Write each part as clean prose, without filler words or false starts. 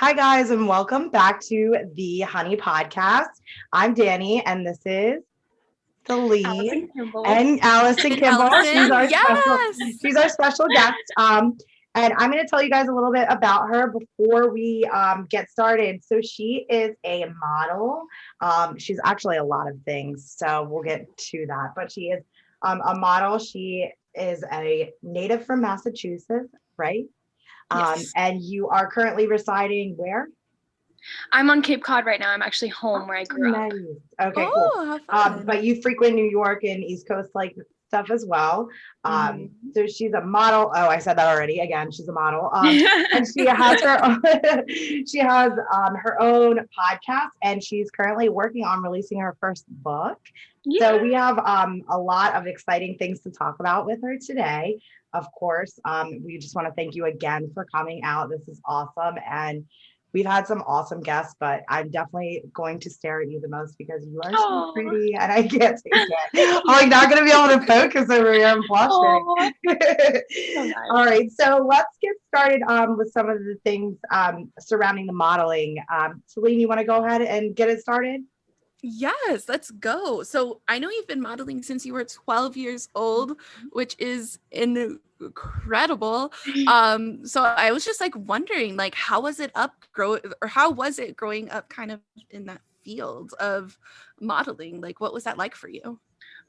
Hi, guys, and welcome back to the Honey Podcast. I'm Dani, and this is Celine Allison Kimball. and Allison Kimball. Allison, yes. She's our special guest. And I'm going to tell you guys a little bit about her before we get started. So she is a model. She's actually a lot of things, so we'll get to that. But she is a model. She is a native from Massachusetts, right? Yes. And you are currently residing where? I'm on Cape Cod right now. I'm actually home where I grew up. Nice. Okay, Oh, cool. how fun. But you frequent New York and East Coast like stuff as well. So she's a model. Oh, I said that already. Again, she's a model. And she has her own, her own podcast, and she's currently working on releasing her first book. Yeah. So we have a lot of exciting things to talk about with her today. Of course, we just want to thank you again for coming out. This is awesome. And we've had some awesome guests, but I'm definitely going to stare at you the most because you are so pretty and I can't take it. I'm like not going to be able to focus over here. I'm blushing. So nice. All right. So let's get started with some of the things surrounding the modeling. Celine, you want to go ahead and get it started? Yes, let's go. So I know you've been modeling since you were 12 years old, which is incredible. So I was just like wondering, like, how was it growing up kind of in that field of modeling? Like, what was that like for you?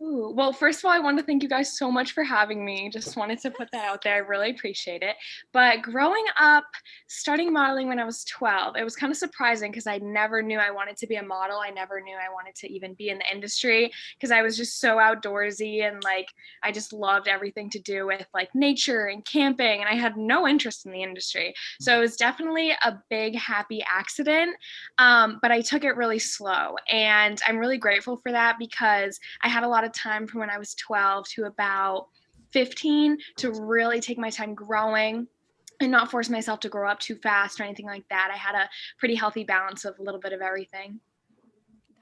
Ooh, well, first of all, I want to thank you guys so much for having me. Just wanted to put that out there. I really appreciate it. But growing up, starting modeling when I was 12, it was kind of surprising because I never knew I wanted to be a model. I never knew I wanted to even be in the industry because I was just so outdoorsy and like I just loved everything to do with like nature and camping, and I had no interest in the industry. So it was definitely a big happy accident, but I took it really slow, and I'm really grateful for that because I had a lot of time from when I was 12 to about 15 to really take my time growing and not force myself to grow up too fast or anything like that. I had a pretty healthy balance of a little bit of everything.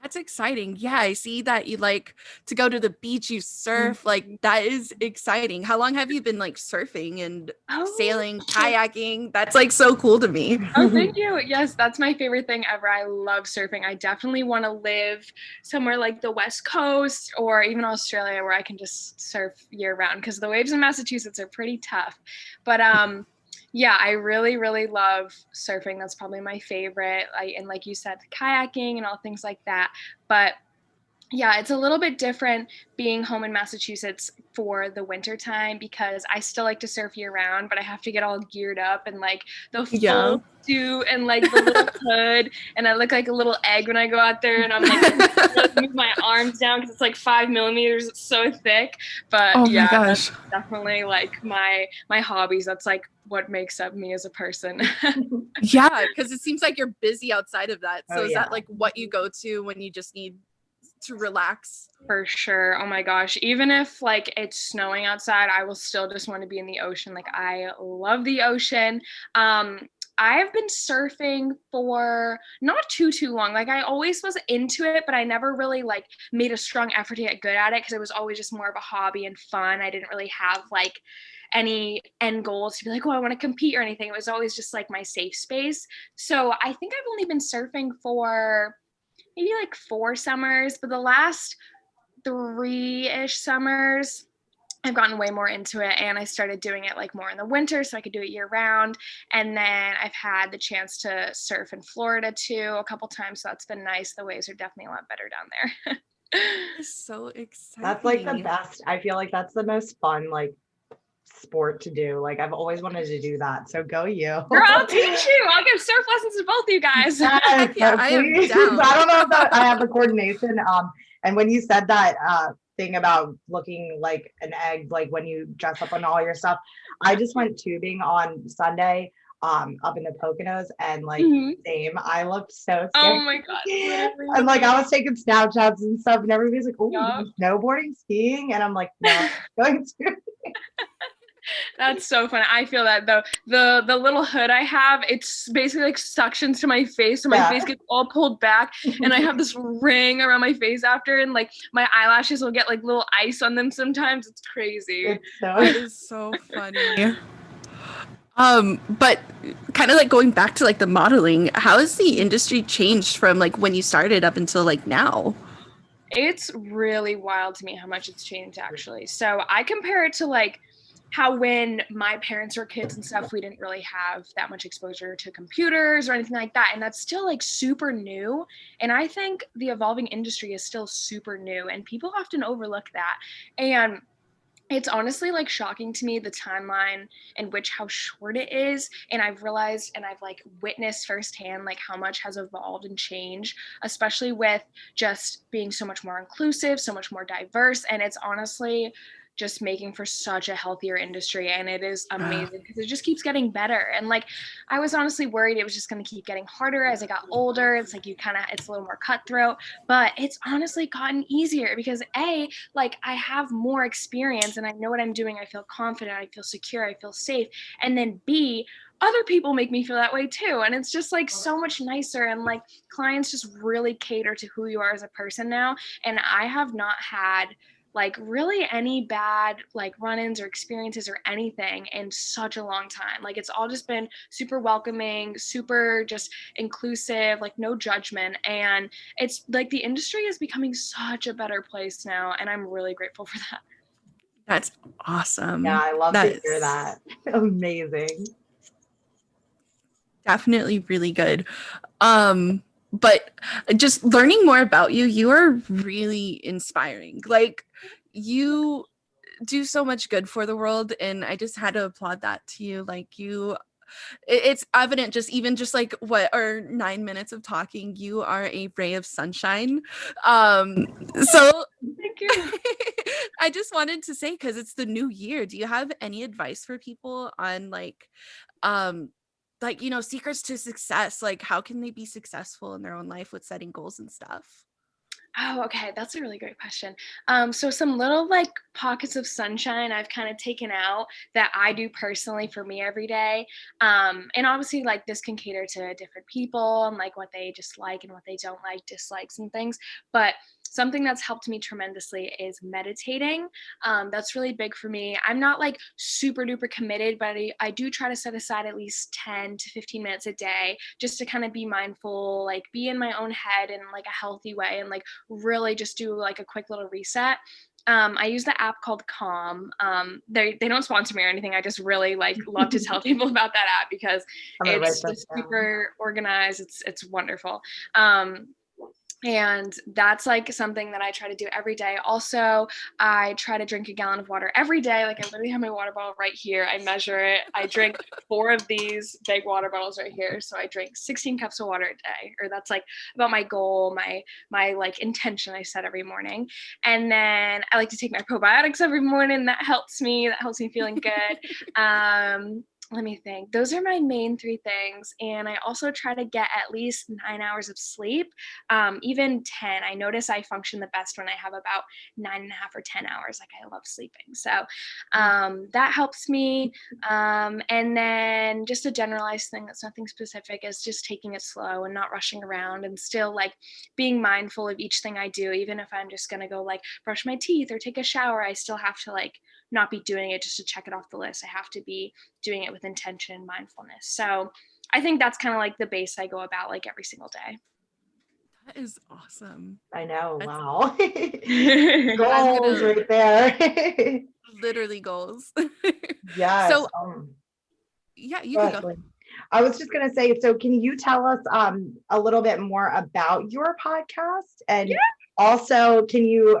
That's exciting. Yeah, I see that you like to go to the beach, you surf, like that is exciting. How long have you been like surfing and sailing, kayaking? That's like so cool to me. Oh, thank you. Yes, that's my favorite thing ever. I love surfing. I definitely want to live somewhere like the West Coast or even Australia where I can just surf year round because the waves in Massachusetts are pretty tough. But yeah, I really, really love surfing. That's probably my favorite. And like you said, kayaking and all things like that. But yeah, it's a little bit different being home in Massachusetts for the winter time because I still like to surf year round, but I have to get all geared up and like the full suit and like the little hood, and I look like a little egg when I go out there, and I'm like move my arms down because it's like 5 millimeters. It's so thick, but that's definitely like my hobbies. That's like what makes up me as a person. Yeah, because it seems like you're busy outside of that. So is that like what you go to when you just need to relax? For sure. Oh my gosh. Even if like it's snowing outside, I will still just want to be in the ocean. Like I love the ocean. I've been surfing for not too long. Like I always was into it, but I never really like made a strong effort to get good at it because it was always just more of a hobby and fun. I didn't really have like any end goals to be like, oh, I want to compete or anything. It was always just like my safe space. So I think I've only been surfing for maybe like 4 summers, but the last 3-ish summers, I've gotten way more into it, and I started doing it like more in the winter so I could do it year round. And then I've had the chance to surf in Florida too a couple times, so that's been nice. The waves are definitely a lot better down there. It's so exciting. That's like the best. I feel like that's the most fun like sport to do. Like I've always wanted to do that. So go you. Girl, I'll teach you. I'll give surf lessons to both you guys. Yes, yeah, I am down. I don't know if I have the coordination. And when you said that thing about looking like an egg, like when you dress up on all your stuff, I just went tubing on Sunday up in the Poconos, and like same, I looked so scared. Oh my god. And like I was taking Snapchats and stuff, and everybody's like, oh, snowboarding, skiing, and I'm like, no, going to. That's so funny. I feel that though. The little hood I have, it's basically like suctions to my face, so my face gets all pulled back, and I have this ring around my face after, and like my eyelashes will get like little ice on them sometimes. It's crazy. That is so funny. But kind of like going back to like the modeling, how has the industry changed from like when you started up until like now? It's really wild to me how much it's changed actually. So I compare it to like how when my parents were kids and stuff, we didn't really have that much exposure to computers or anything like that. And that's still like super new. And I think the evolving industry is still super new and people often overlook that. And it's honestly like shocking to me the timeline in which how short it is, and I've realized and I've like witnessed firsthand like how much has evolved and changed, especially with just being so much more inclusive, so much more diverse, and it's honestly just making for such a healthier industry, and it is amazing because it just keeps getting better. And like I was honestly worried it was just going to keep getting harder as I got older. It's like it's a little more cutthroat, but it's honestly gotten easier because like I have more experience and I know what I'm doing. I feel confident, I feel secure, I feel safe. And then B, other people make me feel that way too. And it's just like so much nicer. And like clients just really cater to who you are as a person now. And I have not had like really any bad like run-ins or experiences or anything in such a long time. Like it's all just been super welcoming, super just inclusive, like no judgment. And it's like the industry is becoming such a better place now, and I'm really grateful for that. That's awesome. Yeah, I love to hear That's that. Amazing. definitely really good. But just learning more about you, you are really inspiring. Like you do so much good for the world, and I just had to applaud that to you. Like it's evident just even just like what are 9 minutes of talking, you are a ray of sunshine. So Thank you. I just wanted to say, because it's the new year, do you have any advice for people on um like secrets to success? Like how can they be successful in their own life with setting goals and stuff? Oh, okay. That's a really great question. So some little like pockets of sunshine I've kind of taken out that I do personally for me every day. And obviously like this can cater to different people and like what they just like and what they don't like, dislikes and things. But something that's helped me tremendously is meditating. That's really big for me. I'm not like super duper committed, but I do try to set aside at least 10 to 15 minutes a day just to kind of be mindful, like be in my own head in like a healthy way and like really just do like a quick little reset. I use the app called Calm. They don't sponsor me or anything. I just really like love to tell people about that app because I'm gonna write it's that just down. super organized. It's wonderful. And that's like something that I try to do every day. Also, I try to drink a gallon of water every day. Like I literally have my water bottle right here. I measure it. I drink 4 of these big water bottles right here. So I drink 16 cups of water a day, or that's like about my goal, my like intention I set every morning. And then I like to take my probiotics every morning. That helps me. That helps me feeling good. Let me think. Those are my main 3 things. And I also try to get at least 9 hours of sleep, even 10. I notice I function the best when I have about 9.5 or 10 hours. Like I love sleeping. So that helps me. And then just a generalized thing that's nothing specific is just taking it slow and not rushing around and still like being mindful of each thing I do. Even if I'm just going to go like brush my teeth or take a shower, I still have to like not be doing it just to check it off the list. I have to be doing it with intention, mindfulness. So I think that's kind of like the base I go about like every single day. That is awesome. I know. That's Wow. I'm Goals gonna right there. literally goals. Yes. So yeah, you Go could ahead, go. Celine. I was just gonna say, so can you tell us a little bit more about your podcast? And also can you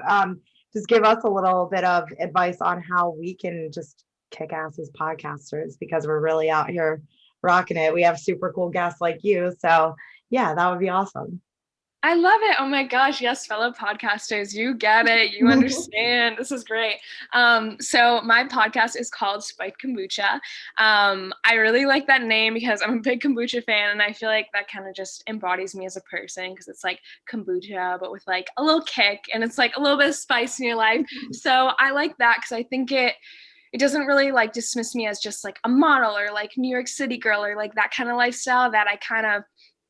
just give us a little bit of advice on how we can just kick ass as podcasters because we're really out here rocking it. We have super cool guests like you. So yeah, that would be awesome. I love it. Oh my gosh. Yes, fellow podcasters, you get it. You understand. This is great. So my podcast is called Spiked Kombucha. I really like that name because I'm a big kombucha fan and I feel like that kind of just embodies me as a person because it's like kombucha, but with like a little kick and it's like a little bit of spice in your life. So I like that because I think it doesn't really like dismiss me as just like a model or like New York City girl or like that kind of lifestyle that I kind of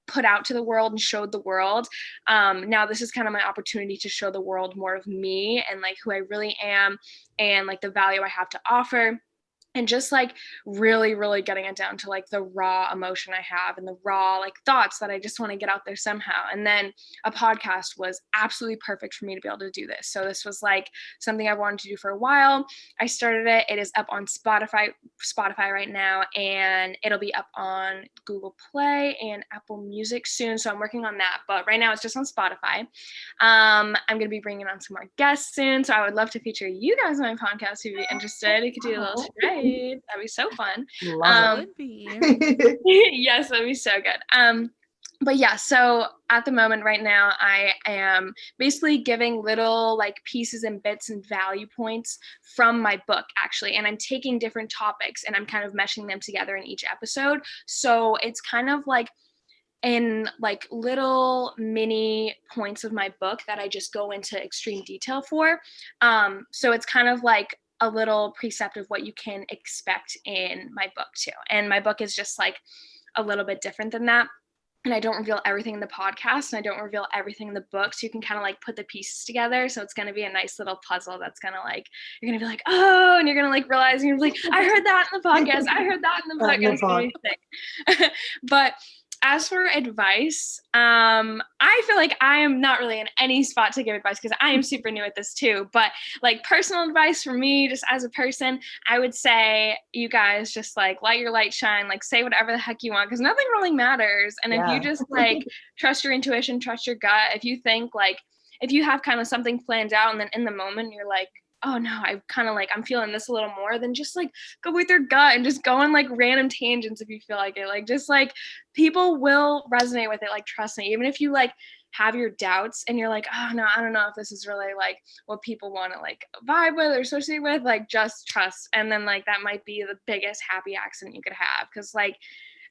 put out to the world and showed the world. Now this is kind of my opportunity to show the world more of me and like who I really am and like the value I have to offer. and just like really, really getting it down to like the raw emotion I have and the raw like thoughts that I just want to get out there somehow. And then a podcast was absolutely perfect for me to be able to do this. So this was like something I wanted to do for a while. I started it. It is up on Spotify right now, and it'll be up on Google Play and Apple Music soon. So I'm working on that. But right now it's just on Spotify. I'm going to be bringing on some more guests soon. So I would love to feature you guys on my podcast if you'd be interested. We could do a little charade. That'd be so fun. Would be. Yes, that'd be so good. But yeah, so at the moment right now, I am basically giving little like pieces and bits and value points from my book, actually. And I'm taking different topics and I'm kind of meshing them together in each episode. So it's kind of like in like little mini points of my book that I just go into extreme detail for. So it's kind of like a little precept of what you can expect in my book too. And my book is just like a little bit different than that. And I don't reveal everything in the podcast, and I don't reveal everything in the book. So you can kind of like put the pieces together. So it's going to be a nice little puzzle that's going to like, you're going to be like, oh, and you're going to like realize, and you're like, I heard that in the podcast. I heard that in the book. And it's going to be sick. But as for advice, I feel like I am not really in any spot to give advice because I am super new at this too. But like personal advice for me, just as a person, I would say you guys just like let your light shine, like say whatever the heck you want because nothing really matters. And if you just like trust your intuition, trust your gut, if you think like, if you have kind of something planned out and then in the moment you're like, oh no, I kind of like, I'm feeling this a little more, then just like go with your gut and just go on like random tangents if you feel like it. Like just like people will resonate with it. Like, trust me, even if you like have your doubts and you're like, oh no, I don't know if this is really like what people want to like vibe with or associate with, like just trust. And then like that might be the biggest happy accident you could have. Cause like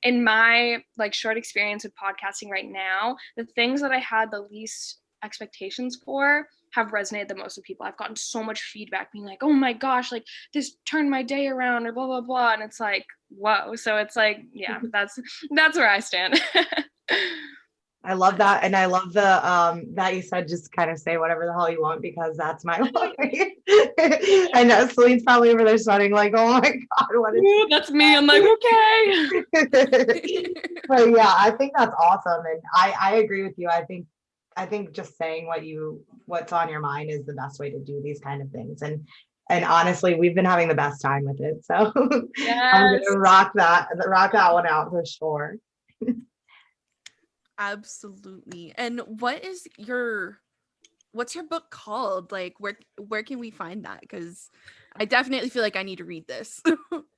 in my like short experience with podcasting right now, the things that I had the least expectations for have resonated the most with people. I've gotten so much feedback being like, oh my gosh, like this turned my day around or blah, blah, blah. And it's like, whoa. So it's like, yeah, that's where I stand. I love that. And I love the that you said just kind of say whatever the hell you want because that's my line. I know Celine's probably over there sweating like, oh my God, what is Ooh, that's me. I'm like, okay. But yeah, I think that's awesome. And I agree with you. I think just saying what's on your mind is the best way to do these kind of things. And honestly, we've been having the best time with it. So yes. I'm gonna rock that one out for sure. Absolutely. And what's your book called? Like where can we find that? Because I definitely feel like I need to read this.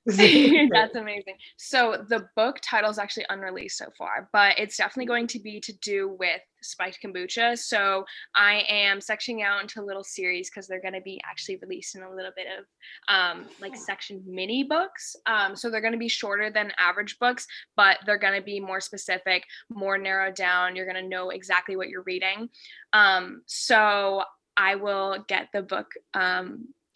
That's amazing. So the book title is actually unreleased so far, but it's definitely going to be to do with spiked kombucha. So I am sectioning out into little series because they're going to be actually released in a little bit of like section mini books. So they're going to be shorter than average books, but they're going to be more specific, more narrowed down. You're going to know exactly what you're reading. So I will get the book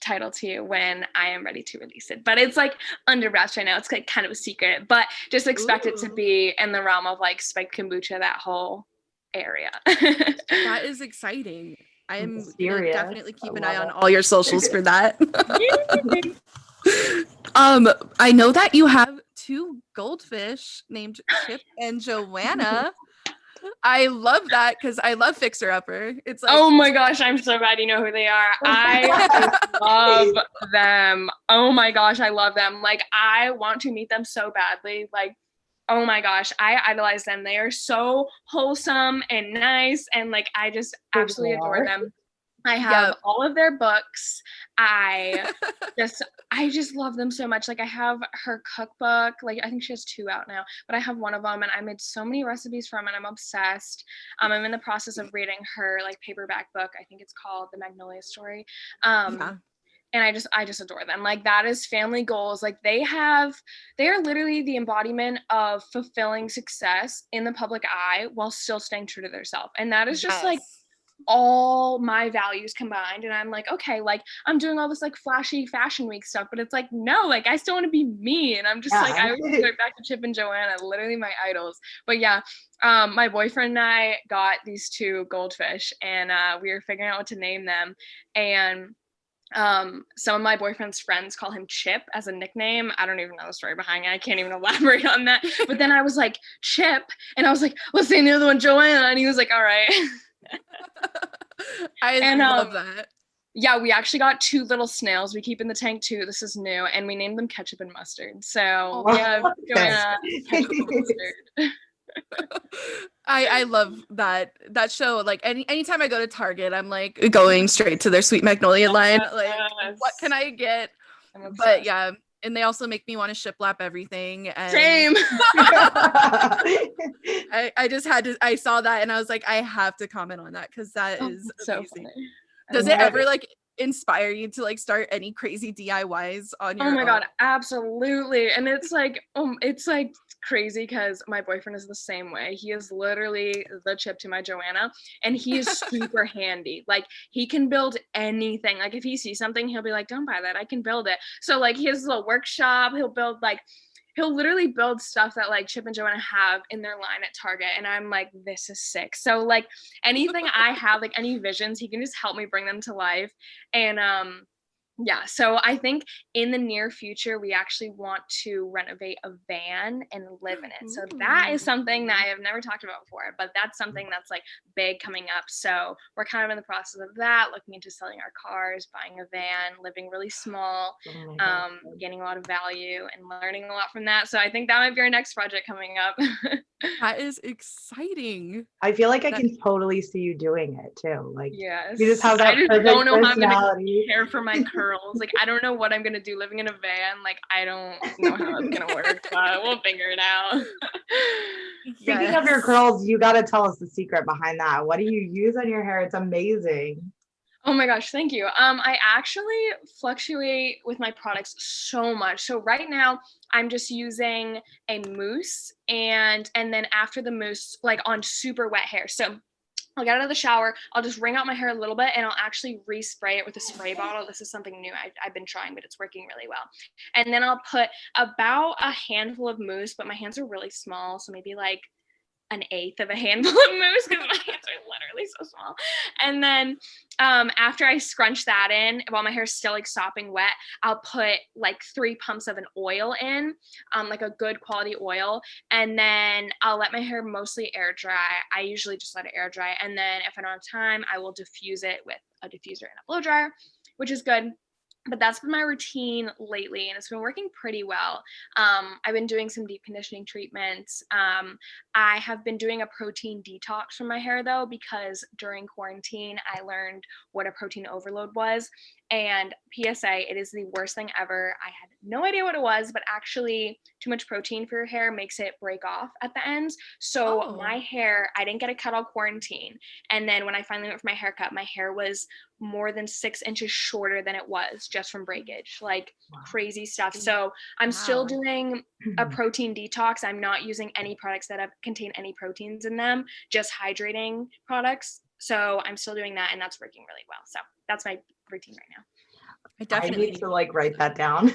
title to you when I am ready to release it, but it's like under wraps right now. It's like kind of a secret, but just expect it to be in the realm of like spiked kombucha, that whole area. That is exciting. I am gonna definitely keep an eye on all your socials for that. I know that you have 2 goldfish named Chip and Joanna. I love that because I love Fixer Upper. It's like, oh my gosh, I'm so glad you know who they are. I love them. Oh my gosh, I love them. Like, I want to meet them so badly. Like, oh my gosh, I idolize them. They are so wholesome and nice, and like I just absolutely adore them. I have all of their books. I just love them so much. Like I have her cookbook. Like I think she has 2 out now, but I have one of them and I made so many recipes from it. I'm obsessed. I'm in the process of reading her like paperback book. I think it's called The Magnolia Story. And I just adore them. Like that is family goals. Like they are literally the embodiment of fulfilling success in the public eye while still staying true to themselves. And that is just like all my values combined. And I'm like, okay, like I'm doing all this like flashy fashion week stuff, but it's like, no, like I still want to be me. And I'm just like, I always go back to Chip and Joanna, literally my idols. But yeah, my boyfriend and I got these 2 goldfish and we were figuring out what to name them. And some of my boyfriend's friends call him Chip as a nickname. I don't even know the story behind it. I can't even elaborate on that. But then I was like, Chip. And I was like, let's say the other one, Joanna. And he was like, all right. I love that. Yeah, we actually got 2 little snails we keep in the tank too. This is new. And we named them Ketchup and Mustard. So we have Joanna, Ketchup and Mustard. I love that show. Like anytime I go to Target, I'm like going straight to their Sweet Magnolia line. Like, what can I get? But yeah, and they also make me want to shiplap everything. And same. I just had to. I saw that and I was like, I have to comment on that because that is so amazing. Funny. Does it ever like inspire you to like start any crazy DIYs on your own? God, absolutely. And it's like crazy because my boyfriend is the same way. He is literally the Chip to my Joanna, and he is super handy. Like he can build anything. Like if he sees something, he'll be like, don't buy that, I can build it. So like he has a little workshop. He'll literally build stuff that like Chip and Joanna have in their line at Target. And I'm like, this is sick. So like anything I have, like any visions, he can just help me bring them to life. And yeah, so I think in the near future, we actually want to renovate a van and live in it. So that is something that I have never talked about before, but that's something that's like big coming up. So we're kind of in the process of that, looking into selling our cars, buying a van, living really small, gaining a lot of value and learning a lot from that. So I think that might be our next project coming up. That is exciting. I feel like I can totally see you doing it too. Like, yes, you just have that perfect don't know how I'm personality. gonna care for my curls. Like, I don't know what I'm gonna do living in a van. Like, I don't know how it's gonna work, but we'll figure it out. Speaking of your curls, you got to tell us the secret behind that. What do you use on your hair? It's amazing. Oh my gosh, thank you. I actually fluctuate with my products so much. So right now I'm just using a mousse and then after the mousse, like on super wet hair. So I'll get out of the shower, I'll just wring out my hair a little bit and I'll actually respray it with a spray bottle. This is something new I've been trying, but it's working really well. And then I'll put about a handful of mousse, but my hands are really small. So maybe like an eighth of a handful of mousse because my hands are literally so small. And then after I scrunch that in, while my hair is still like sopping wet, I'll put like 3 pumps of an oil in, like a good quality oil. And then I'll let my hair mostly air dry. I usually just let it air dry. And then if I don't have time, I will diffuse it with a diffuser and a blow dryer, which is good. But that's been my routine lately, and it's been working pretty well. I've been doing some deep conditioning treatments. I have been doing a protein detox for my hair, though, because during quarantine, I learned what a protein overload was. And PSA, it is the worst thing ever. I had no idea what it was, but actually too much protein for your hair makes it break off at the ends. So my hair, I didn't get a cut all quarantine. And then when I finally went for my haircut, my hair was more than 6 inches shorter than it was just from breakage, like crazy stuff. So I'm still doing a protein detox. I'm not using any products that contain any proteins in them, just hydrating products. So I'm still doing that and that's working really well. So that's my routine right now. I need to like write that down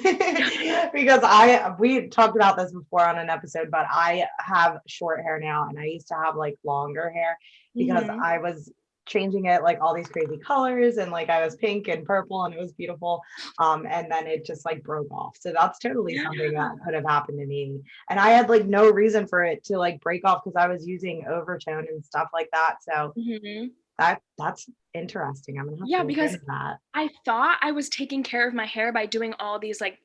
because we talked about this before on an episode, but I have short hair now and I used to have like longer hair because I was changing it like all these crazy colors and like I was pink and purple and it was beautiful. And then it just like broke off. So that's totally something that could have happened to me. And I had like no reason for it to like break off because I was using overtone and stuff like that. So that's interesting. I'm gonna have to because look into that. I thought I was taking care of my hair by doing all these like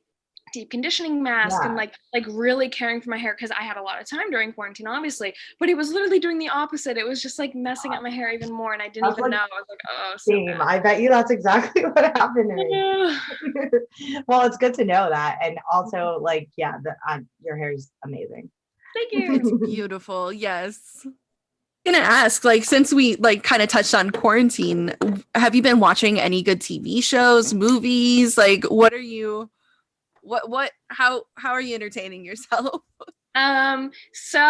deep conditioning mask and like really caring for my hair because I had a lot of time during quarantine, obviously, but it was literally doing the opposite. It was just like messing up my hair even more and I didn't even know. I was like, oh, same. I bet you that's exactly what happened to me. Well, it's good to know that. And also like, your hair is amazing. Thank you. It's beautiful. Yes. Gonna ask, like, since we like kind of touched on quarantine, have you been watching any good TV shows, movies? Like, what are you how are you entertaining yourself? So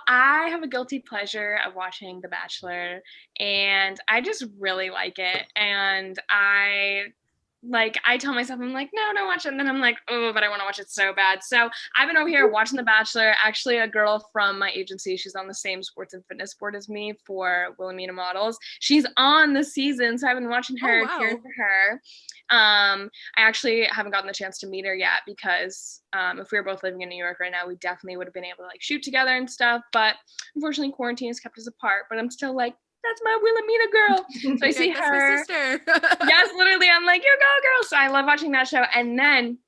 I have a guilty pleasure of watching The Bachelor and I just really like it. And I tell myself, I'm like, no, don't watch it. And then I'm like, oh, but I want to watch it so bad. So I've been over here watching The Bachelor. Actually, a girl from my agency, she's on the same sports and fitness board as me for Wilhelmina Models. She's on the season. So I've been watching her, cheering for her. I actually haven't gotten the chance to meet her yet because if we were both living in New York right now, we definitely would have been able to like shoot together and stuff. But unfortunately, quarantine has kept us apart. But I'm still like, that's my Wilhelmina girl. So I see That's her. my sister. Yes, literally. I'm like, you go, girl. So I love watching that show. And then,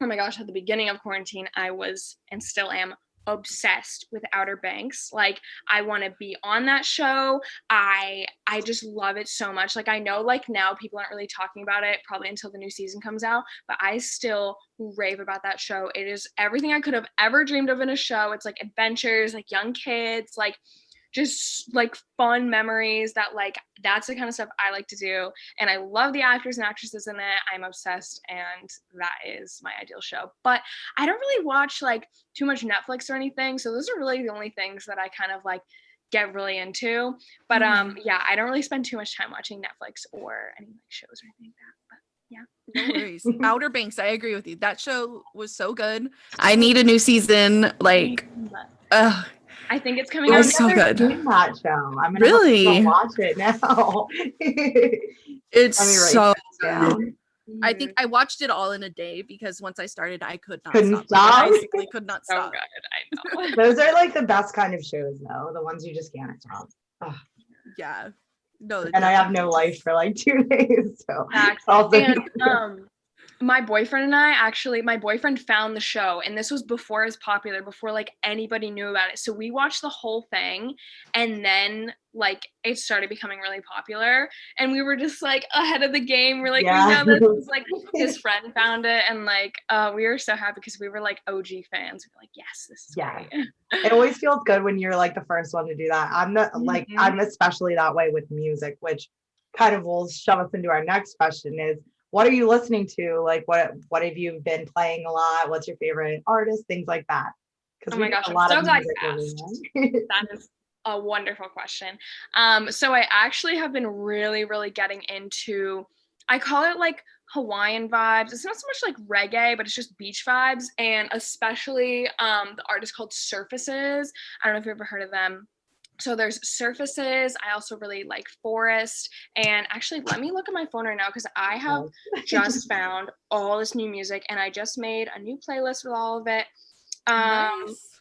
oh my gosh, at the beginning of quarantine, I was and still am obsessed with Outer Banks. Like, I want to be on that show. I just love it so much. Like, I know like now people aren't really talking about it probably until the new season comes out, but I still rave about that show. It is everything I could have ever dreamed of in a show. It's like adventures, like young kids, like just like fun memories that like that's the kind of stuff I like to do, and I love the actors and actresses in it. I'm obsessed, and that is my ideal show. But I don't really watch like too much Netflix or anything, so those are really the only things that I kind of like get really into. But yeah, I don't really spend too much time watching Netflix or any like shows or anything like that. But yeah. No worries. Outer Banks, I agree with you. That show was so good. I need a new season. Like, I think it's coming It out. was so good. Seen that show. I'm gonna Really? have to go watch it now. It's Let me write so this down. good. I think I watched it all in a day because once I started, I could not Couldn't stop. stop? I basically could not So stop. good. I know. Those are like the best kind of shows, though. The ones you just can't stop. Ugh. Yeah. No. And I have no life for like 2 days, so Exactly. also And my boyfriend and I actually, my boyfriend found the show, and this was before it was popular, before like anybody knew about it. So we watched the whole thing, and then like it started becoming really popular, and we were just like ahead of the game. We're like, Yeah. we know this is like his friend found it, and like we were so happy because we were like OG fans. We were like, yes, this is great. It always feels good when you're like the first one to do that. I'm the like I'm especially that way with music, which kind of will shove us into our next question is, what are you listening to? Like, what have you been playing a lot? What's your favorite artist? Things like that. Oh my gosh, I'm so glad you asked. That is a wonderful question. So I actually have been really, really getting into, I call it like Hawaiian vibes. It's not so much like reggae, but it's just beach vibes, and especially the artist called Surfaces. I don't know if you've ever heard of them. So there's Surfaces. I also really like Forest. And actually, let me look at my phone right now because I have just found all this new music, and I just made a new playlist with all of it. Nice.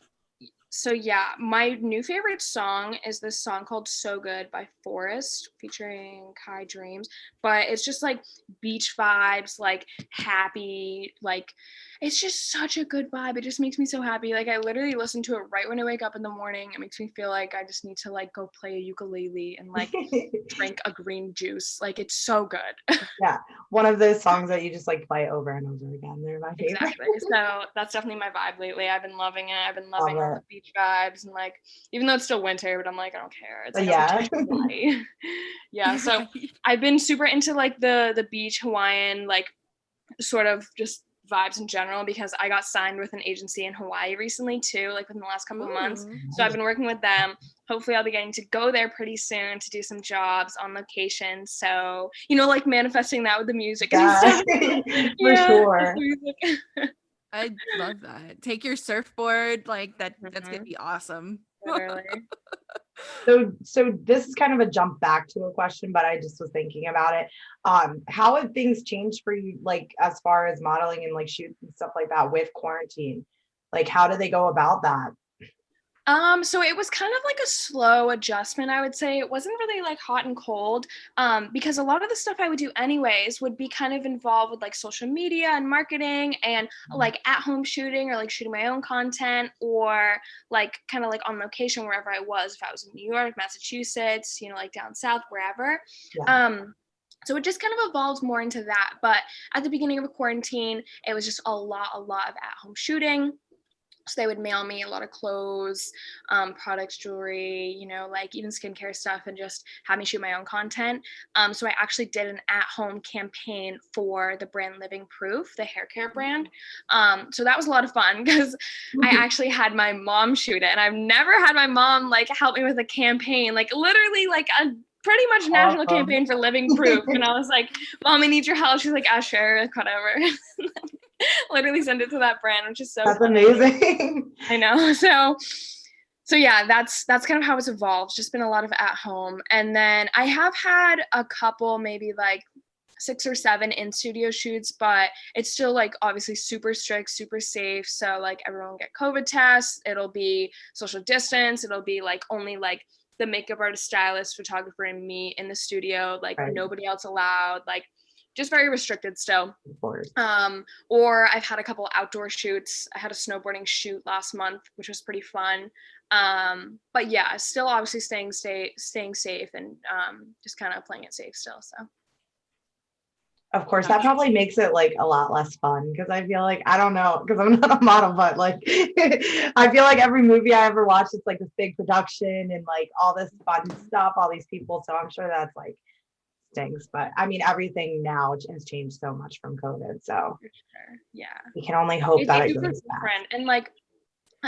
So yeah, my new favorite song is this song called So Good by Forest featuring Kai Dreams. But it's just like beach vibes, like happy, like it's just such a good vibe. It just makes me so happy. Like I literally listen to it right when I wake up in the morning. It makes me feel like I just need to like go play a ukulele and like drink a green juice. Like it's so good. Yeah, one of those songs that you just like play over and over again. They're my favorite. Exactly. So that's definitely my vibe lately. I've been loving it. I've been loving all the beach vibes, and like even though it's still winter, but I'm like, I don't care. It's like yeah. So I've been super into like the beach Hawaiian, like sort of just vibes in general, because I got signed with an agency in Hawaii recently too, like within the last couple of months. So I've been working with them. Hopefully I'll be getting to go there pretty soon to do some jobs on location. So, you know, like manifesting that with the music. Yeah, for sure. I love that. Take your surfboard, like that's gonna be awesome. Literally. So this is kind of a jump back to a question, but I just was thinking about it. How have things changed for you, like as far as modeling and like shoots and stuff like that with quarantine? Like, how do they go about that? So it was kind of like a slow adjustment, I would say. It wasn't really like hot and cold, because a lot of the stuff I would do anyways would be kind of involved with like social media and marketing and like at home shooting or like shooting my own content, or like kind of like on location wherever I was, if I was in New York, Massachusetts, you know, like down south, wherever. So it just kind of evolved more into that. But at the beginning of a quarantine, it was just a lot of at-home shooting. So they would mail me a lot of clothes, products, jewelry, you know, like even skincare stuff, and just have me shoot my own content. So I actually did an at-home campaign for the brand Living Proof, the hair care brand. So that was a lot of fun because I actually had my mom shoot it, and I've never had my mom like help me with a campaign, like literally like a pretty much national campaign for Living Proof. And I was like, Mom, I need your help. She's like, sure, whatever. Literally send it to that brand, which is so funny. Amazing. I know. So yeah, that's kind of how it's evolved. Just been a lot of at home. And then I have had a couple maybe like 6 or 7 in studio shoots, but it's still like obviously super strict, super safe. So like everyone will get COVID tests. It'll be social distance. It'll be like only like the makeup artist, stylist, photographer, and me in the studio. Like nobody else allowed. Like just very restricted still. Or I've had a couple outdoor shoots. I had a snowboarding shoot last month, which was pretty fun. But yeah, still obviously staying safe and just kind of playing it safe still. So of course, that probably makes it like a lot less fun because I feel like, I don't know, because I'm not a model, but like I feel like every movie I ever watched, it's like this big production and like all this fun stuff, all these people. So I'm sure that's like stinks, but I mean, everything now has changed so much from COVID. So yeah, we can only hope that it goes back. And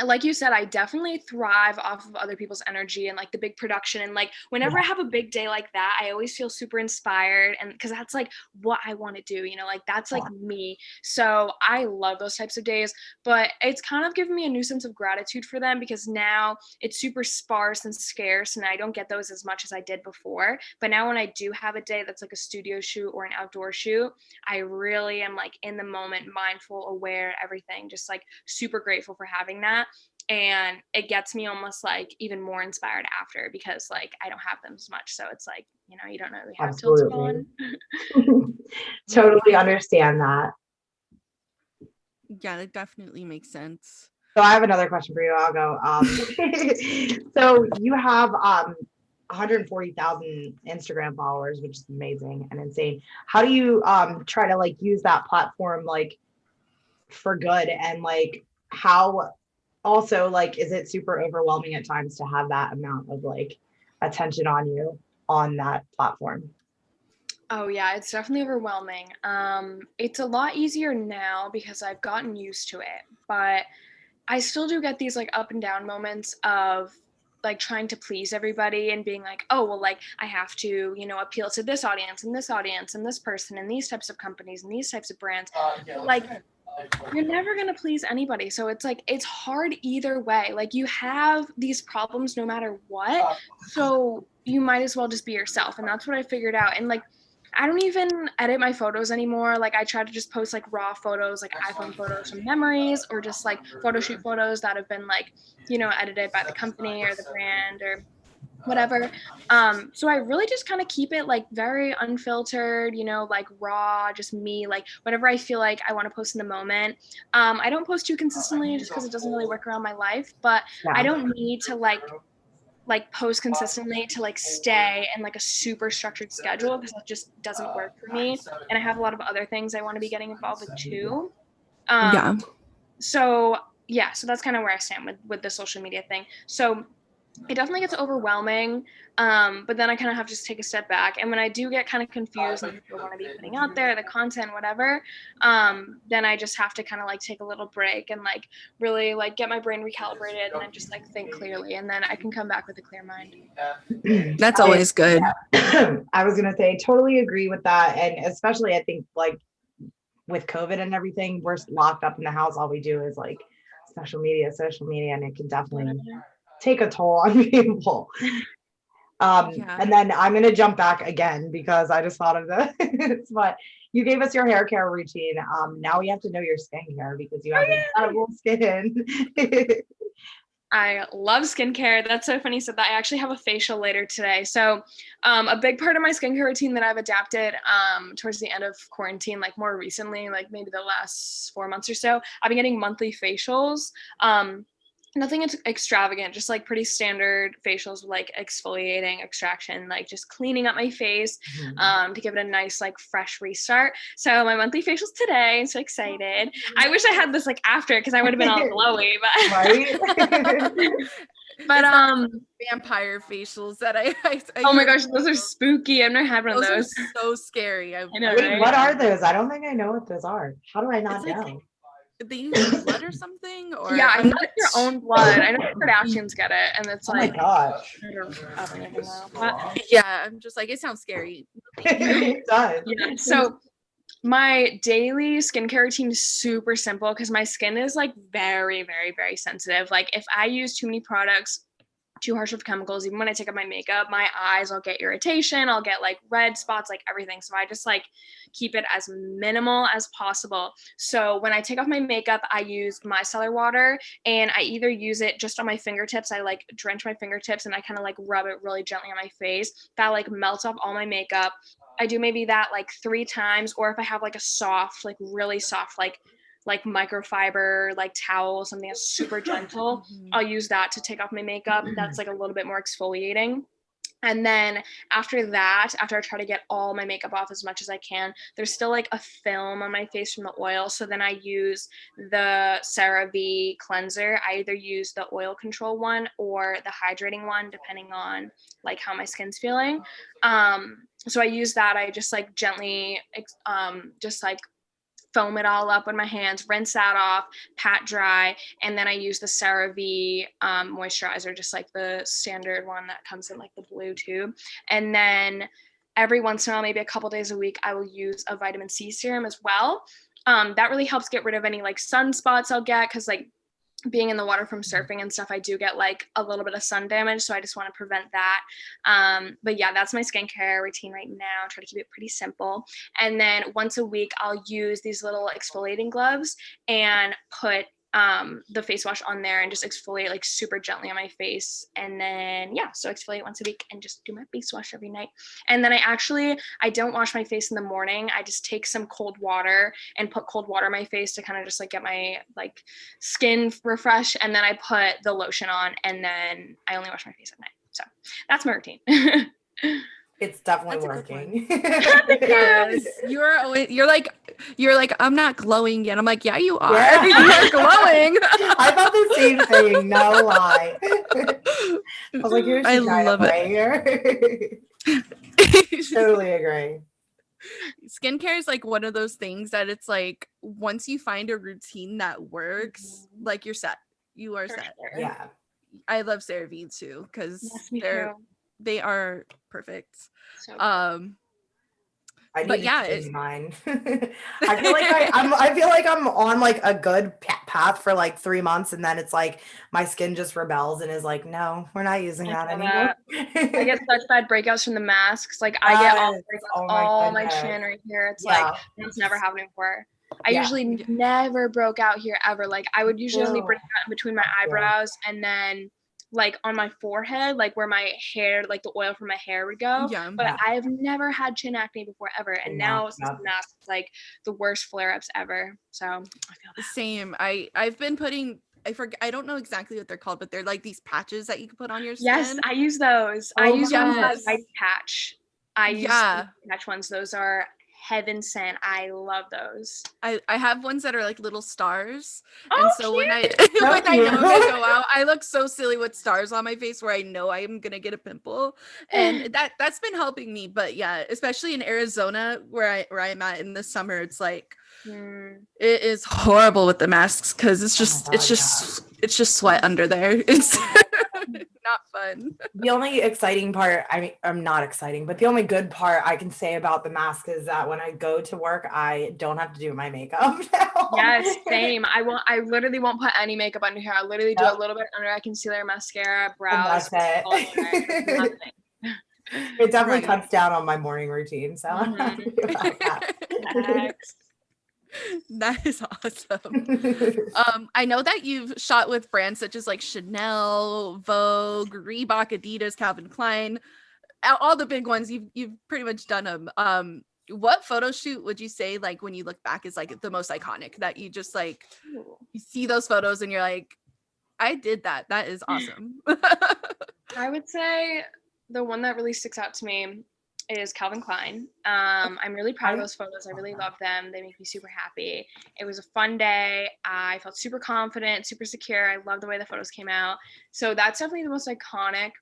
like you said, I definitely thrive off of other people's energy and like the big production. And like whenever I have a big day like that, I always feel super inspired. And because that's like what I want to do, you know, like that's like me. So I love those types of days, but it's kind of given me a new sense of gratitude for them because now it's super sparse and scarce and I don't get those as much as I did before. But now when I do have a day that's like a studio shoot or an outdoor shoot, I really am like in the moment, mindful, aware, everything, just like super grateful for having that. And it gets me almost like even more inspired after because like I don't have them as much. So it's like, you know, you don't really have till it's gone. Totally understand that. Yeah, that definitely makes sense. So I have another question for you. I'll go. So you have 140,000 Instagram followers, which is amazing and insane. How do you try to like use that platform like for good, and like how also like is it super overwhelming at times to have that amount of like attention on you on that platform? Oh yeah, it's definitely overwhelming. It's a lot easier now because I've gotten used to it, but I still do get these like up and down moments of like trying to please everybody and being like, oh, well, like I have to, you know, appeal to this audience and this audience and this person and these types of companies and these types of brands. Like you're never going to please anybody. So it's like, it's hard either way. Like you have these problems no matter what. So you might as well just be yourself. And that's what I figured out. And like, I don't even edit my photos anymore. Like I try to just post like raw photos, like iPhone photos from memories, or just like photo shoot photos that have been like, you know, edited by the company or the brand or whatever. So I really just kind of keep it like very unfiltered, you know, like raw, just me, like whatever I feel like I want to post in the moment. I don't post too consistently just because it doesn't really work around my life, but I don't need to like post consistently to like stay in like a super structured schedule because that just doesn't work for me. And I have a lot of other things I want to be getting involved with too. So that's kind of where I stand with the social media thing. So it definitely gets overwhelming, but then I kind of have to just take a step back. And when I do get kind of confused and what I want to be putting out there, the content, whatever, then I just have to kind of like take a little break and like really like get my brain recalibrated and then just like think clearly, and then I can come back with a clear mind. That's always good. I was gonna say totally agree with that, and especially I think like with COVID and everything, we're locked up in the house. All we do is like social media, and it can definitely take a toll on people. And then I'm going to jump back again because I just thought of this, but you gave us your hair care routine. Now we have to know your skincare because you have incredible skin. I love skincare. That's so funny you said that. I actually have a facial later today. So a big part of my skincare routine that I've adapted towards the end of quarantine, like more recently, like maybe the last 4 months or so, I've been getting monthly facials. Nothing extravagant, just like pretty standard facials with like exfoliating, extraction, like just cleaning up my face to give it a nice like fresh restart. So my monthly facials today, I'm so excited. I wish I had this like after because I would have been all glowy, but but vampire facials that I oh my gosh, those are spooky. I've never had one of those. Are so scary. I know, wait, right? what are those? I don't think I know what those are. How do I not know? They use blood or something, or yeah, I think it's your own blood. I know the Kardashians get it, and it's like, oh my gosh. Yeah, I'm just like, it sounds scary. It does. Yeah. So my daily skincare routine is super simple because my skin is like very, very, very sensitive. Like if I use too many products, too harsh of chemicals. Even when I take off my makeup, my eyes, I'll get irritation, I'll get like red spots, like everything. So I just like keep it as minimal as possible. So when I take off my makeup, I use micellar water, and I either use it just on my fingertips. I like drench my fingertips and I kind of like rub it really gently on my face. That like melts off all my makeup. I do maybe that like 3 times, or if I have like a soft, like really soft, like microfiber, like towel, something that's super gentle, I'll use that to take off my makeup. That's like a little bit more exfoliating. And then after that, after I try to get all my makeup off as much as I can, there's still like a film on my face from the oil. So then I use the CeraVe cleanser. I either use the oil control one or the hydrating one, depending on like how my skin's feeling. So I use that. I just like gently, just like foam it all up with my hands, rinse that off, pat dry, and then I use the CeraVe moisturizer, just like the standard one that comes in like the blue tube. And then every once in a while, maybe a couple days a week, I will use a vitamin C serum as well. That really helps get rid of any like sunspots I'll get, because like being in the water from surfing and stuff, I do get like a little bit of sun damage. So I just want to prevent that. But yeah, that's my skincare routine right now. I try to keep it pretty simple. And then once a week, I'll use these little exfoliating gloves and put the face wash on there and just exfoliate like super gently on my face. And then, yeah, so exfoliate once a week and just do my face wash every night. And then I don't wash my face in the morning. I just take some cold water and put cold water on my face to kind of just like get my like skin refreshed. And then I put the lotion on, and then I only wash my face at night. So that's my routine. It's definitely working. Yes, you're like, I'm not glowing yet. I'm like, yeah, you are. Yeah. You're glowing. I thought the same thing. No lie. I was like, you're I trying love to play here. Totally agree. Skincare is like one of those things that it's like, once you find a routine that works, like you're set. You are set. Sure. Yeah. I love CeraVe too, because Yes, they are perfect. So I need but to yeah, change mine. I feel like I'm on like a good path for like 3 months, and then it's like my skin just rebels and is like, no, we're not using that anymore. I get such bad breakouts from the masks. Like I get all breakouts, all my chin right here. It's like it's never happened before. I usually never broke out here ever. Like I would usually only break out in between my eyebrows, and then like on my forehead, like where my hair, like the oil from my hair would go. But I've never had chin acne before ever. And now since the mask, it's like the worst flare-ups ever. So I feel that. Same. I've been putting, I don't know exactly what they're called, but they're like these patches that you can put on your skin. Yes, I use those. I use one called White Patch. I use the patch ones. Those are heaven sent. I love those. I have ones that are like little stars. Oh, and so cute. when I know I'm gonna go out, I look so silly with stars on my face where I know I'm gonna get a pimple. And that's been helping me. But yeah, especially in Arizona where I'm at in the summer, it's like it is horrible with the masks, because it's just sweat under there. It's not fun. The only exciting part, I mean, I'm not exciting, but the only good part I can say about the mask is that when I go to work, I don't have to do my makeup now. Yes, same. I literally won't put any makeup under here. I literally do a little bit under eye concealer, mascara, brows. That's it. It definitely cuts down on my morning routine, so I'm happy about that. That is awesome. I know that you've shot with brands such as like Chanel, Vogue, Reebok, Adidas, Calvin Klein, all the big ones. You've pretty much done them. What photo shoot would you say, like when you look back, is like the most iconic, that you just like you see those photos and you're like, I did that. That is awesome. I would say the one that really sticks out to me is Calvin Klein. I'm really proud of those photos. I really love them. They make me super happy. It was a fun day. I felt super confident, super secure. I love the way the photos came out. So that's definitely the most iconic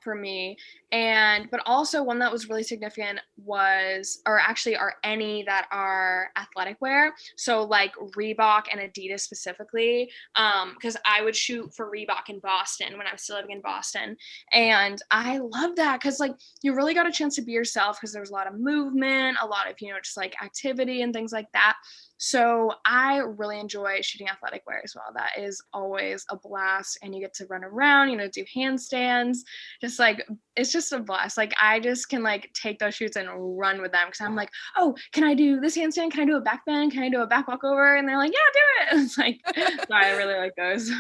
for me. But also one that was really significant was, or actually are any that are athletic wear. So like Reebok and Adidas specifically, because I would shoot for Reebok in Boston when I was still living in Boston. And I love that because like you really got a chance to be yourself because there was a lot of movement, a lot of, just like activity and things like that. So I really enjoy shooting athletic wear as well. That is always a blast. And you get to run around, do handstands, just like, it's just a blast. Like I just can like take those shoots and run with them because I'm like, oh, can I do this handstand? Can I do a back bend? Can I do a back walk over? And they're like, yeah, do it. It's like, so I really like those.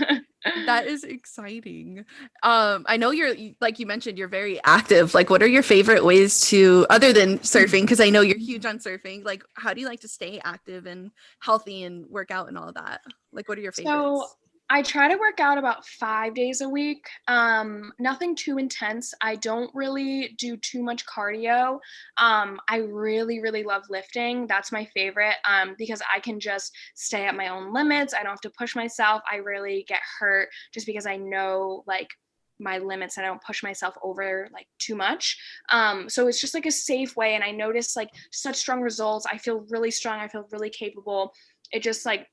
That is exciting. I know you're, like you mentioned, you're very active. Like, what are your favorite ways to, other than surfing, because I know you're huge on surfing, like how do you like to stay active and healthy and work out and all that? Like, what are your favorites? So I try to work out about 5 days a week. Nothing too intense. I don't really do too much cardio. I really, really love lifting. That's my favorite because I can just stay at my own limits. I don't have to push myself. I rarely get hurt just because I know like my limits. I don't push myself over like too much. So it's just like a safe way. And I notice like such strong results. I feel really strong. I feel really capable. It just like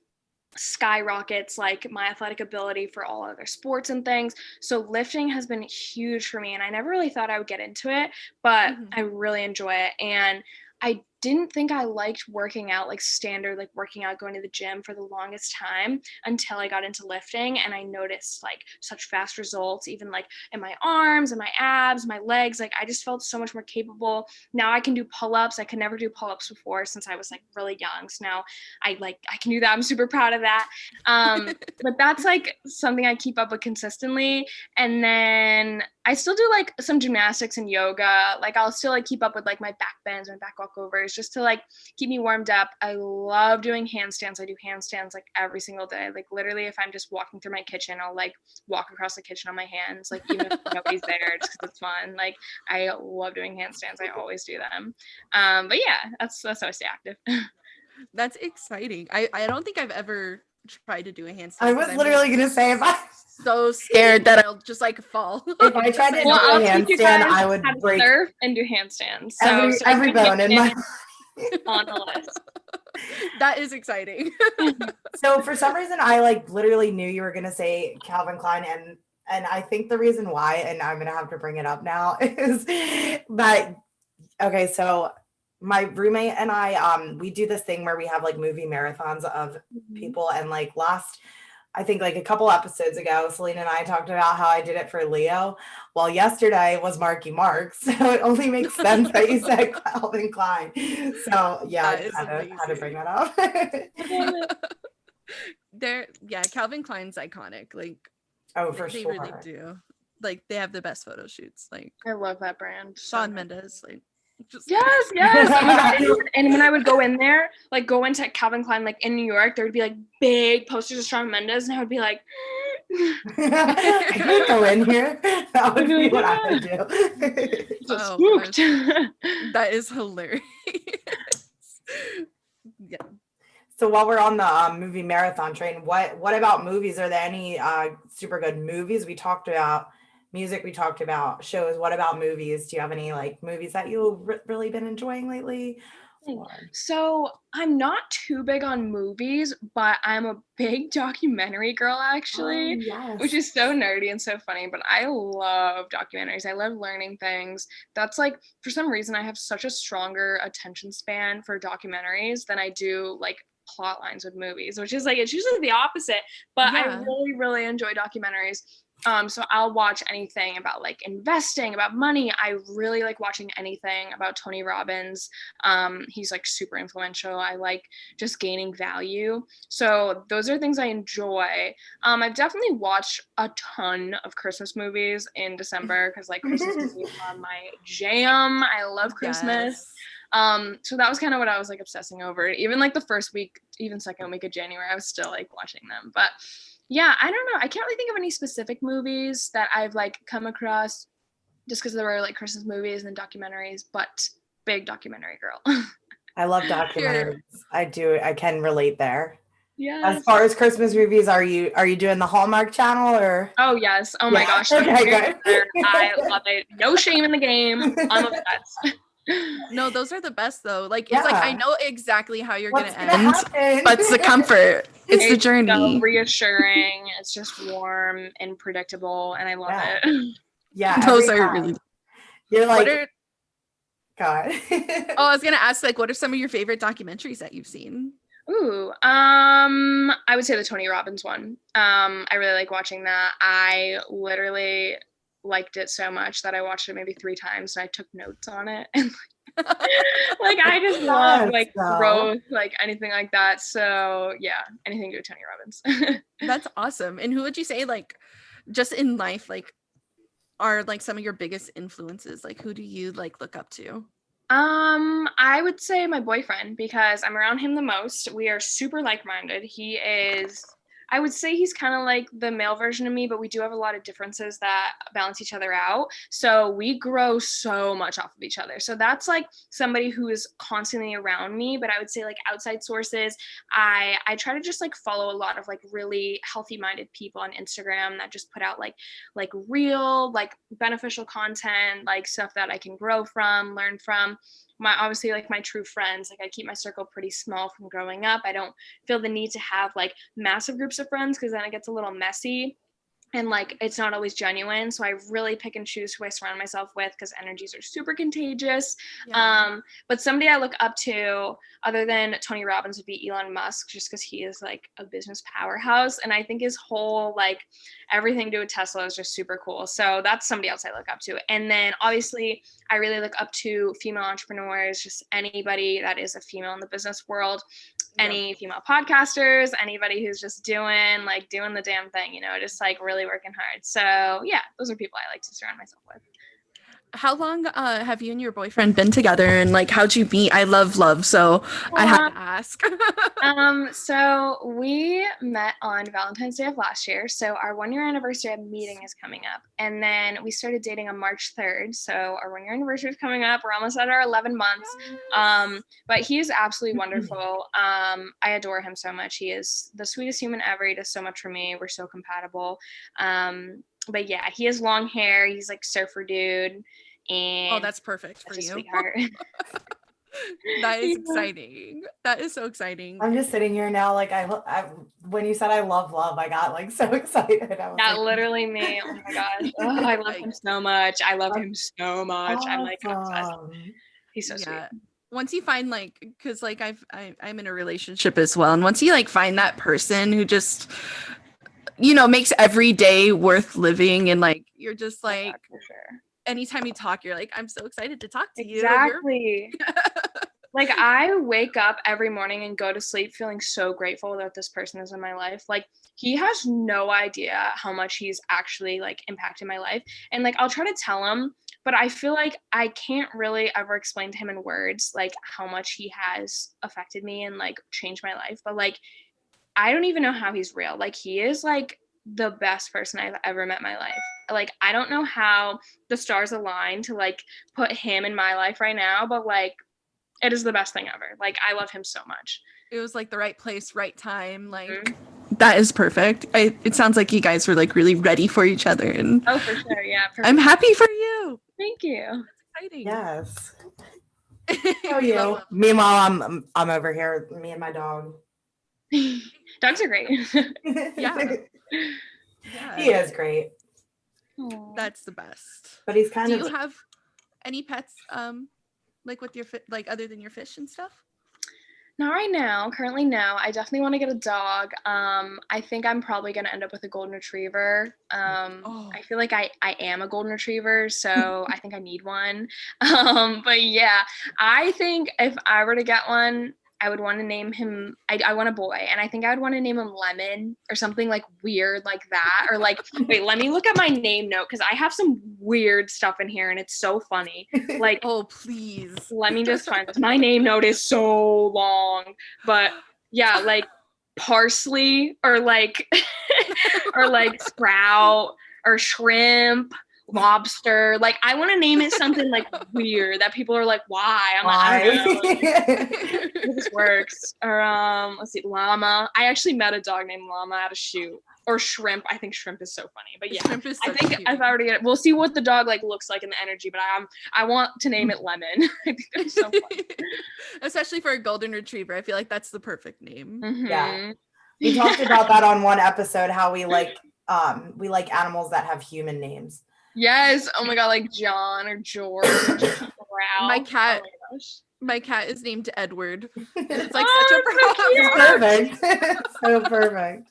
skyrockets like my athletic ability for all other sports and things. So lifting has been huge for me and I never really thought I would get into it, but I really enjoy it. And I didn't think I liked working out like standard, like working out, going to the gym for the longest time until I got into lifting and I noticed like such fast results, even like in my arms and my abs, my legs. Like I just felt so much more capable. Now I can do pull-ups. I could never do pull-ups before since I was like really young. So now I can do that. I'm super proud of that. But that's like something I keep up with consistently. And then I still do like some gymnastics and yoga. Like I'll still like keep up with like my back bends, my back walkovers just to like keep me warmed up. I love doing handstands. I do handstands like every single day. Like literally if I'm just walking through my kitchen, I'll like walk across the kitchen on my hands, like even if nobody's there just because it's fun. Like I love doing handstands. I always do them. But yeah, that's how I stay active. That's exciting. I don't think I've ever tried to do a handstand. I was literally gonna say if I so scared that I'll just like fall. If I tried to do a handstand, I would break surf and do handstands. So every bone in my on the list. That is exciting. So for some reason, I like literally knew you were gonna say Calvin Klein, and I think the reason why, and I'm gonna have to bring it up now, is that okay, so my roommate and I, we do this thing where we have like movie marathons of people, and like I think like a couple episodes ago, Celine and I talked about how I did it for Leo. Well, yesterday was Marky Mark, so it only makes sense that you said Calvin Klein. So yeah, I just had to bring that up. Calvin Klein's iconic. Like, oh, for they sure, really do. Like, they have the best photo shoots. Like, I love that brand. Shawn Mendes, like. Just yes. Oh my God. And when I would go in there, like go into Calvin Klein, like in New York, there would be like big posters of Shawn Mendes, and I would be like, I can't go in here. That would be what I would do. So spooked. That is hilarious. Yeah. So while we're on the movie marathon train, what about movies? Are there any super good movies? We talked about music, we talked about shows. What about movies? Do you have any like movies that you've really been enjoying lately? So I'm not too big on movies, but I'm a big documentary girl actually, which is so nerdy and so funny, but I love documentaries. I love learning things. That's like, for some reason, I have such a stronger attention span for documentaries than I do like plot lines with movies, which is like, it's usually the opposite, but I really, really enjoy documentaries. So I'll watch anything about like investing, about money. I really like watching anything about Tony Robbins. He's like super influential. I like just gaining value. So those are things I enjoy. I've definitely watched a ton of Christmas movies in December because like Christmas movies are my jam. I love Christmas. So that was kind of what I was like obsessing over. Even like the first week, even second week of January, I was still like watching them. But yeah, I don't know. I can't really think of any specific movies that I've like come across just because there were like Christmas movies and documentaries, but big documentary girl. I love documentaries. I do. I can relate there. Yeah. As far as Christmas movies, are you doing the Hallmark Channel or? Oh yes. Oh my gosh. Okay, good. I love it. No shame in the game. I'm obsessed. No, those are the best though. Like it's like I know exactly how you're What's gonna gonna end, happen? but it's the comfort. It's the journey. So reassuring. It's just warm and predictable, and I love it. Yeah, Those are really. You're like, What are? God. Oh, I was gonna ask, like, what are some of your favorite documentaries that you've seen? Ooh, I would say the Tony Robbins one. I really like watching that. I literally liked it so much that I watched it maybe 3 times and I took notes on it. And like I just love like growth, like anything like that. So yeah, anything to do with Tony Robbins. That's awesome. And who would you say, like, just in life, like, are like some of your biggest influences? Like, who do you like look up to? I would say my boyfriend because I'm around him the most. We are super like-minded. He is, I would say he's kind of like the male version of me, but we do have a lot of differences that balance each other out. So we grow so much off of each other. So that's like somebody who is constantly around me. But I would say like outside sources, I try to just like follow a lot of like really healthy-minded people on Instagram that just put out like real, like beneficial content, like stuff that I can grow from, learn from. My obviously like my true friends, like I keep my circle pretty small from growing up. I don't feel the need to have like massive groups of friends because then it gets a little messy and like it's not always genuine. So I really pick and choose who I surround myself with because energies are super contagious. But somebody I look up to other than Tony Robbins would be Elon Musk, just because he is like a business powerhouse, and I think his whole like everything to do with Tesla is just super cool. So that's somebody else I look up to. And then obviously I really look up to female entrepreneurs, just anybody that is a female in the business world. Any female podcasters, anybody who's just doing the damn thing, you know, just like really working hard. So yeah, those are people I like to surround myself with. How long have you and your boyfriend been together, and like how'd you meet? I love, so I had to ask. So we met on Valentine's Day of last year. So our 1-year anniversary of meeting is coming up. And then we started dating on March 3rd. So our 1-year anniversary is coming up. We're almost at our 11 months. But he is absolutely wonderful. I adore him so much. He is the sweetest human ever. He does so much for me. We're so compatible. But yeah, he has long hair. He's like surfer dude. And that's perfect for you. Sweetheart. That is exciting. That is so exciting. I'm just sitting here now, like I when you said I love, I got like so excited. That literally me. Oh my gosh. Oh, I love him so much. I love him so much. Awesome. I'm like obsessed. He's so sweet. Once you find like, because like I'm in a relationship as well, and once you like find that person who just, you know, makes every day worth living, and like you're just like, for sure. Anytime you talk, you're like, I'm so excited to talk to you. Exactly. Like I wake up every morning and go to sleep feeling so grateful that this person is in my life. Like he has no idea how much he's actually like impacted my life. And like I'll try to tell him, but I feel like I can't really ever explain to him in words like how much he has affected me and like changed my life. But like I don't even know how he's real. Like he is like the best person I've ever met in my life. Like I don't know how the stars aligned to like put him in my life right now, but like it is the best thing ever. Like I love him so much. It was like the right place, right time. Like that is perfect. It sounds like you guys were like really ready for each other. And oh, for sure, yeah. Perfect. I'm happy for you. Thank you. That's exciting. Yes. How are you? Meanwhile, I'm over here. Me and my dog. Dogs are great. Yeah. He is great. Aww. That's the best. But he's kind of. Do you have any pets? Like with your like other than your fish and stuff? Not right now. Currently, no. I definitely want to get a dog. I think I'm probably going to end up with a golden retriever. I feel like I am a golden retriever, so I think I need one. But yeah, I think if I were to get one, I would want to name him, I want a boy, and I think I would want to name him Lemon or something like weird like that. Or like, wait, let me look at my name note because I have some weird stuff in here and it's so funny. Like, oh, please. Let me just find this. My name note is so long, but yeah, like parsley or like, or like sprout or shrimp. Lobster. Like I want to name it something like weird that people are like, why? I'm like, I don't know. if this works. Or let's see, llama. I actually met a dog named Llama at a shoot. Or shrimp. I think shrimp is so funny. But yeah, Shrimp is so I think cute. if I were to get it, we'll see what the dog like looks like in the energy. But I want to name it Lemon. I think that's so funny. Especially for a golden retriever. I feel like that's the perfect name. Mm-hmm. Yeah. We talked about that on one episode, how we like animals that have human names. Yes. Oh my god, like John or George. Or Ralph. My cat. Oh my gosh. My cat is named Edward. It's like Oh, such a problem. It's so perfect.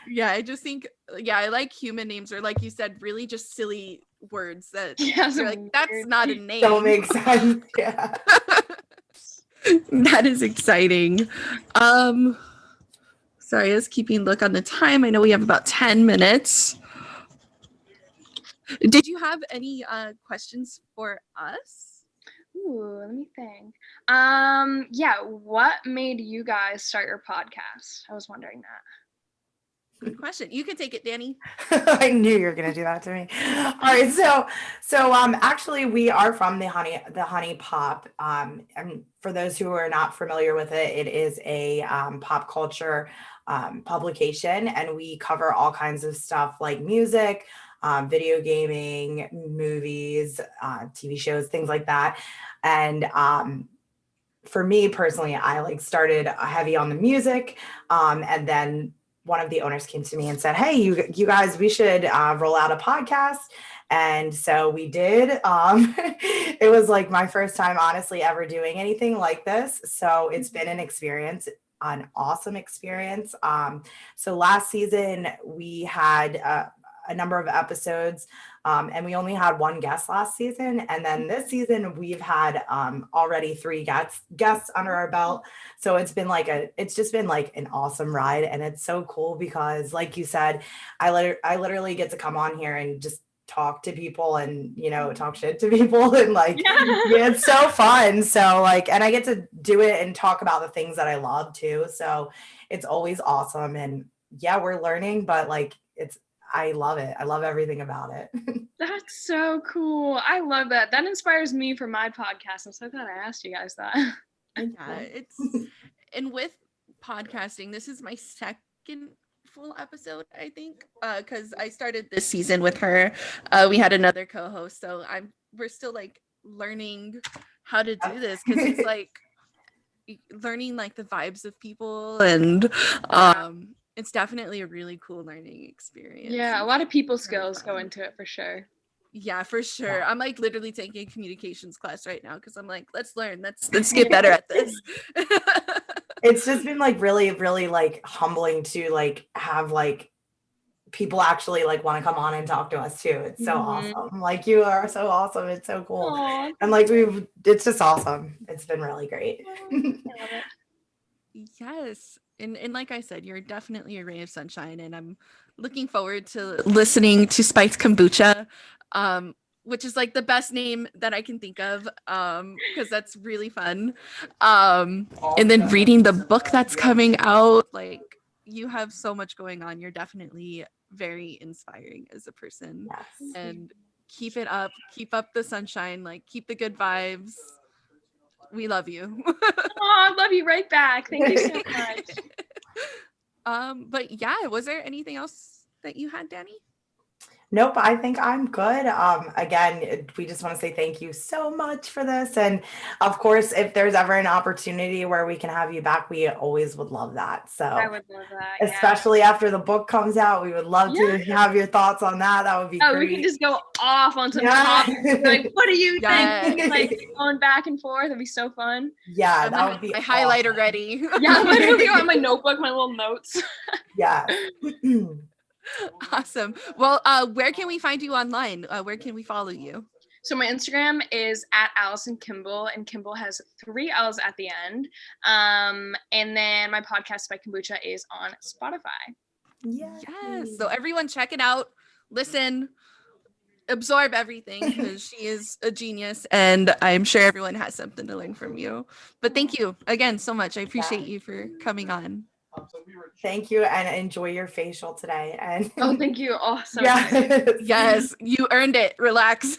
Yeah, I just think, I like human names, or like you said, really just silly words that you're like, that's not a name. Don't make sense. Yeah. That is exciting. Sorry, I was keeping look on the time. I know we have about 10 minutes. Did you have any questions for us? Ooh, let me think. Yeah, what made you guys start your podcast? I was wondering that. Good question. You can take it, Dani. I knew you were gonna do that to me. All right, so actually we are from the Honey Pop. And for those who are not familiar with it, it is a pop culture publication, and we cover all kinds of stuff like music, video gaming, movies, TV shows, things like that. And for me personally, I like started heavy on the music, and then one of the owners came to me and said, "Hey, you guys, we should roll out a podcast." And so we did. It was like my first time, honestly, ever doing anything like this. So it's been an awesome experience. So last season we had a number of episodes, and we only had one guest last season. And then this season we've had already 3 guests under our belt. So it's just been like an awesome ride. And it's so cool because, like you said, I literally get to come on here and just talk to people and, talk shit to people. And yeah, it's so fun. So and I get to do it and talk about the things that I love too. So it's always awesome. And yeah, we're learning, but I love it. I love everything about it. That's so cool. I love that. That inspires me for my podcast. I'm so glad I asked you guys that. Yeah, and with podcasting, this is my second full episode, I think, because I started this season with her. We had another co-host, so we're still learning how to do this, because it's learning the vibes of people, and it's definitely a really cool learning experience. Yeah, a lot of people skills go into it for sure. Yeah, for sure. Yeah. I'm literally taking a communications class right now because I'm let's learn. Let's get better at this. It's just been really, really humbling to have people actually want to come on and talk to us too. It's so awesome. You are so awesome. It's so cool. Aww. And it's just awesome. It's been really great. Yes. And like I said, you're definitely a ray of sunshine, and I'm looking forward to listening to Spiked Kombucha, which is the best name that I can think of, because that's really fun. And then reading the book that's coming out, you have so much going on. You're definitely very inspiring as a person. Yes. And keep it up. Keep up the sunshine. Keep the good vibes. We love you. I love you right back. Thank you so much. But yeah, was there anything else that you had, Dani? Nope, I think I'm good. Again, we just want to say thank you so much for this. And of course, if there's ever an opportunity where we can have you back, we always would love that. So I would love that. Especially after the book comes out, we would love to have your thoughts on that. That would be great. We can just go off on some topics. What do you think? Going back and forth. It'd be so fun. Yeah, that would be my highlighter ready. Yeah, literally on my notebook, my little notes. Yeah. Awesome. Well, where can we find you online? Where can we follow you? So my Instagram is at Allison Kimball, and Kimball has 3 L's at the end. And then my podcast by Kombucha is on Spotify. Yes. So everyone check it out. Listen, absorb everything, because she is a genius, and I'm sure everyone has something to learn from you. But thank you again so much. I appreciate you for coming on. Thank you, and enjoy your facial today. And thank you. Awesome. Yes, you earned it. Relax.